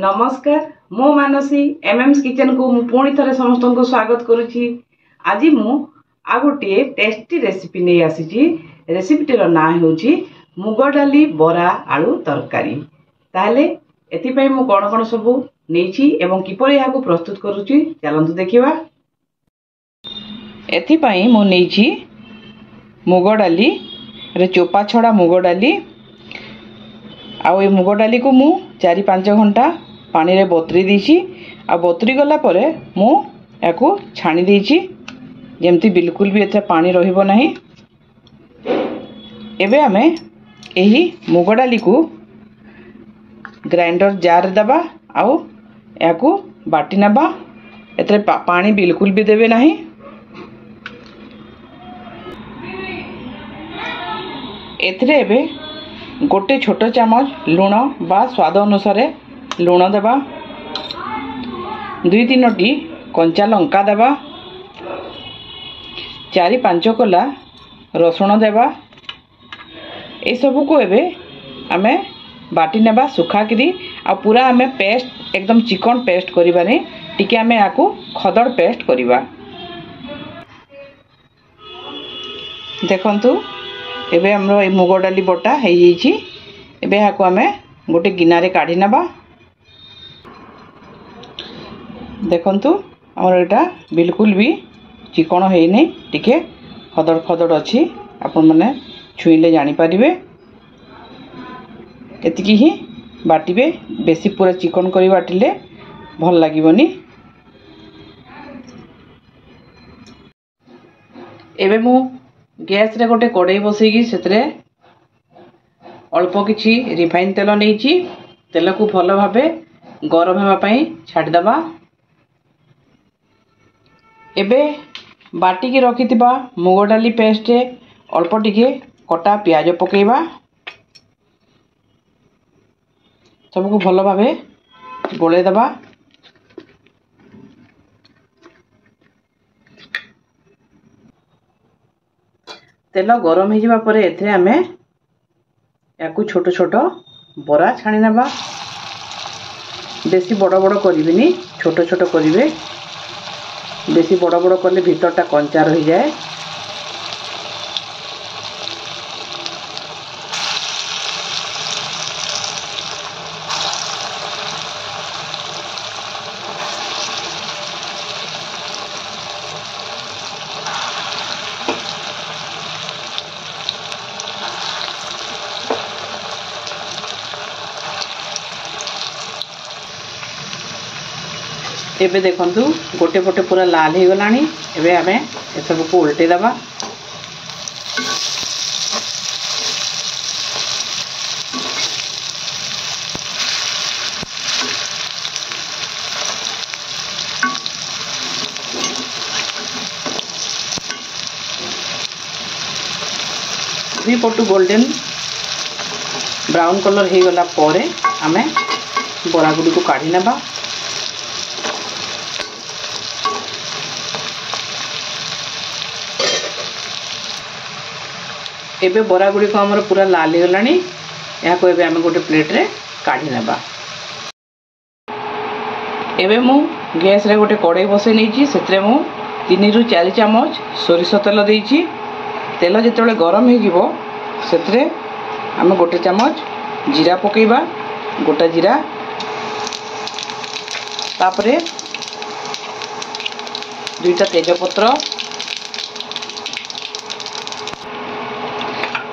नमस्कार मो मानसी एमएम्स किचन को मु पुणी थरे समस्त को स्वागत करुछि। आज मु आ गोटे टेस्टी रेसिपी नहीं आसी। रेसिपीटर ना होछि मुग डाली बरा आलू तरकारी। ताहले एथिपई मु कोन कोन सब नेछि एवं किपरि या को प्रस्तुत करुछि चलंतु देखिबा। एथिपई मु नेछि मुग डाली रे चोपा छड़ा मुग डाली आउ ए मुग डाली को मु 4-5 घंटा पानी रे बतरी दीची। आ बतरी गला परे मु याकू छाणी दीची जेमती बिल्कुल भी एथे पानी रहिबो नाही। एबे हमें एही मुग डाली को ग्राइंडर जार दबा आउ याकू बाटी नबा। एथे पानी बिल्कुल भी देबे नाही। एथरे एबे गोटे छोट चामच लुण बा स्वाद अनुसार लुण देबा। 2-3टी कंचा लंका देबा। 4-5 कोला रसुण देबा। ए सब को एबे आमे बाटी नेबा सुखा करी। आ पूरा आमे पेस्ट एकदम चिकन पेस्ट करिबानी टिके आमे याकू खदड़ पेस्ट करिबा। देखंतु एबे हमरो ए मुग डाली बटा हे जैछि। एबे याकू आमे गोटे गिना रे काढी नबा। देखंतु हमर एटा बिल्कुल भी चिकन हे नै टिके खदड़ खदड़ अछि। आपन माने छुईले जानि परिबे। एतिकी ही बाटिबे। बेसी पूरा चिकन करी बाटिले भल लागिबोनी। एबे मु गैस रे गोटे कड़ाई बसैकी सेतरे अल्प किछि रिफाइन तेल नेइछि। तेल को भल भाबे गरम हेबा पई छाडी दबा। एबे बाटी की रखिथिबा मुग डाली पेस्ट अल्प टिके कटा प्याज पकेइबा। सब को भल भाबे गोले दबा। तेल गरम हो जावा परे एथे आमे याकू छोट छोट बरा छाणी नबा। बेसी बड़ बड़ करिबिनी छोट छोट करिवे। बेसी बड़ बड़ करले भीतरटा कंचा रही जाए। एबे देखंतु गोटे पटे पूरा लाल हो गलानी। एबे हमें ए सब को उल्टे दबा। दुई पटु गोल्डन ब्राउन कलर हो गला परे हमें बरा गुडी को काढी नबा। एबे बरा गुडी को हमर पूरा लाल हो गलानी। या को एबे हमें गोटे प्लेट रे काढी नबा। एबे मु गैस रे गोटे कड़ाई बसै नेछि। सेतरे मु 3-4 चामच सोरिष तेल देइछि। तेल जेतेबेले गरम हो जिवो सेतरे हमें गोटे चामच जीरा पकेइबा। गोटा जीरा तापरे 2टा तेज पत्र।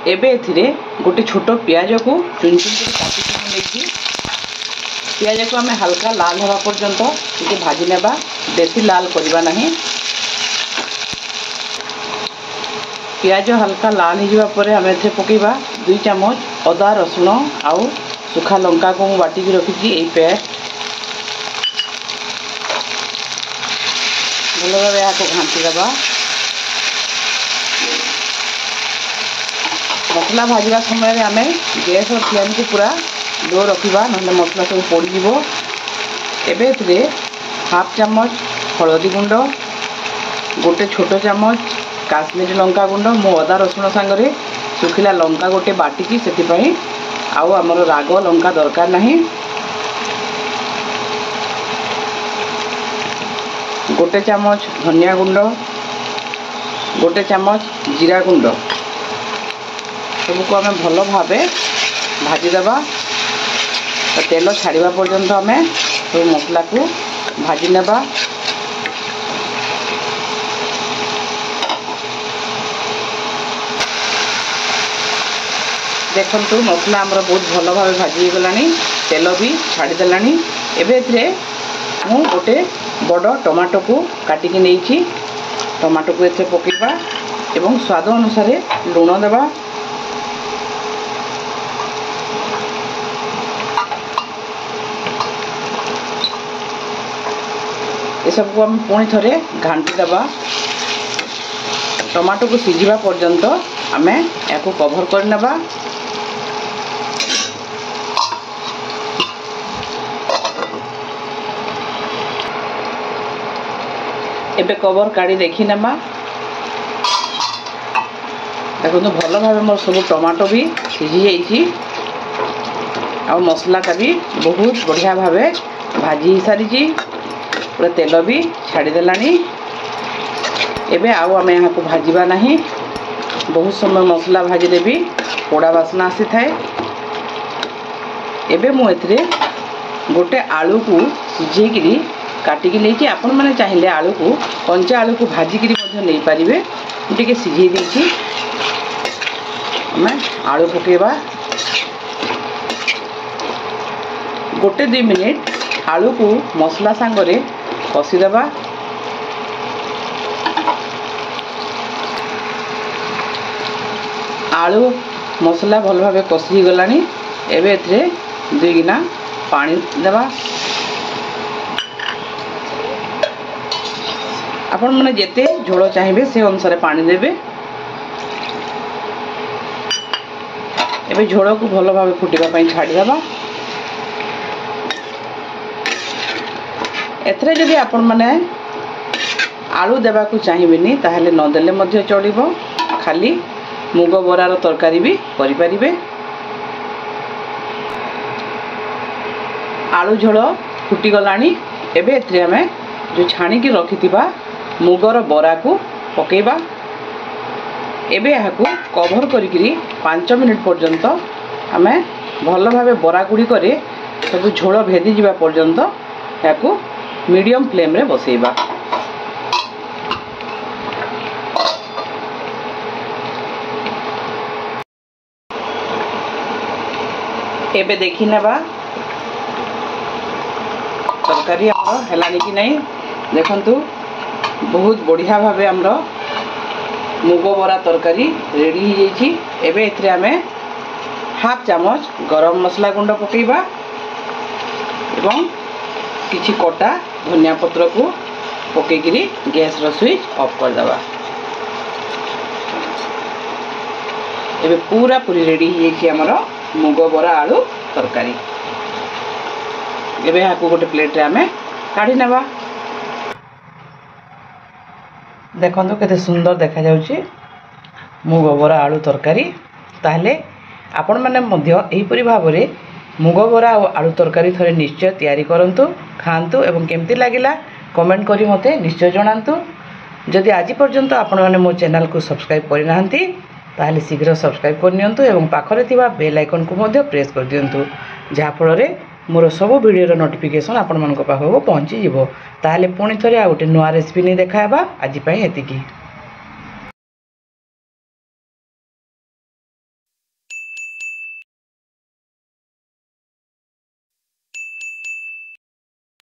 एबे एथिरे गोटे छोट प्याज को चुन चुन कर काटी नेछि। प्याज को हमें हल्का लाल होगा पर्यंत टिके भाजी नेबा। बेसी लाल करबा नहीं। प्याज हल्का लाल हो जावा परे हमें एथे पकेइबा 2 चामच अदा रसुण आउ सुखा लंका को मु बाटी की रखिछि। ए पेस्ट भलो भाबे या को घांटी दबा। मसला भाजवा समय आम गैस और फ्लेम को पूरा लो रखा ना मसला सब पड़ीज। एबे एथिरे 1/2 चामच हलदी गुंड गोटे छोट चामच काश्मीरी लंका गुंड मो अदा रसुण सांगरे सुखिला लंका गोटे बाटिकी से आउ आमर राग लंका दरकार नहीं। गोटे चामच धनिया गुंड, गोटे चामच जीरा गुंड सबको आम भल भाव भाजीदेवा। तो तेल छाड़ा पर्यंत आम सब मसला को भाजी नेबा। देखंतु मसला आमर बहुत भल भाव भाजी गला, तेल भी छाड़देला। एबे मु गोटे बड़ टमाटो को काटिकी नहीं, टमाटो को एथे पकेबा एवं स्वाद अनुसार लुण देबा। ये सबको हम पुणी थरे घांटी देबा। टमाटो को सिझिबा पर्यंत आमे याको कवर कर नेबा। एबे कवर काढ़ी देखी नेमा। देखो भल भाव मोर सब टमाटो भी सिझी जाइए और मसलाटा भी बहुत बढ़िया भाव भाजी सारी, पूरा तेल भी छाड़देला। एबे आउ आम यहाँ को भाजवा नहीं, बहुत समय मसला भाजीले भी पोड़ा बासना आसी थाए। एबे मु एथिरे गोटे आलू को सिझेकी काटिकी नहीं, आपण मैंने चाहिए आलू को कंचा आलू को भाजिकी नहीं पारे। मुझे सिझे देती आम आलू पकेबा। गोटे 2 मिनिट आलू को मसला सांगरे कषिदेवा। आलू मसला भल भाव कषि गला। एबे एथिरे 2 गिना पानी देवा। आपण मैंने जेते झोल चाहिए से अनुसार पानी देवे। एबे झोल को भल भाव फुटिबा छाड़देवा। एथरे जदि आपण मैंने आलू देवा को चाहिए ताहले न देले मध्य चलिबो, खाली मुग बरार तरकारी भी करि परिबे। आलू झोल फुटी गलानी। एबे एथरे आमे जो छाणी की रखिथिबा मुगर बरा को पकेबा। एबे यहाँ को कवर करी 5 मिनिट पर्यंत आमे भल भाव बरा गुड़ी करे सब झोल भेदी जावा पर्यंत यहाँ को मीडियम फ्लेम रे बसेबा। एबे देखी नेबा तरकारी हमर हेलानी कि नहीं। देखंतु बहुत बढ़िया भाव आमर मुग बरा तरकारी रेडी हो जाइए। एबे एथिरे आमे हाफ चामच गरम मसला गुंड पकेबा एवं किछि कटा धनिया पत्र को पकेकरी गैस रो स्विच ऑफ कर देबा। एबे पूरा पूरी रेडी हो जाइए आमर मुग बरा आलू तरकारी। एबे यहाँ को गोटे प्लेट रे आमे काढ़ी नेबा। देखंतु केते सुंदर देखा जाउची मुग बरा आलू तरकारी। ताहले आपण माने मध्य एहीपरि भाबरे मुग बरा और आलू तरकारी थरे निश्चय तैयारी करंतु, खांतु एवं केमती लागिला कमेंट करी मते निश्चय जणांतु। जदि आज पर्यंत आपण माने मो चैनल को सब्सक्राइब करि नाहंती ताहले शीघ्र सब्सक्राइब कर नियंतु एवं पाखरे थिबा बेल आइकन को मध्य प्रेस कर दियंतु, जहा फଳରେ मोर सब वीडियो नोटिफिकेशन आपण मानक पाखको पहुंची जिवो। ताहले पुणी थरे आ गोटे नुआ रेसिपी नहीं देखाबा। आज पई एतिकी।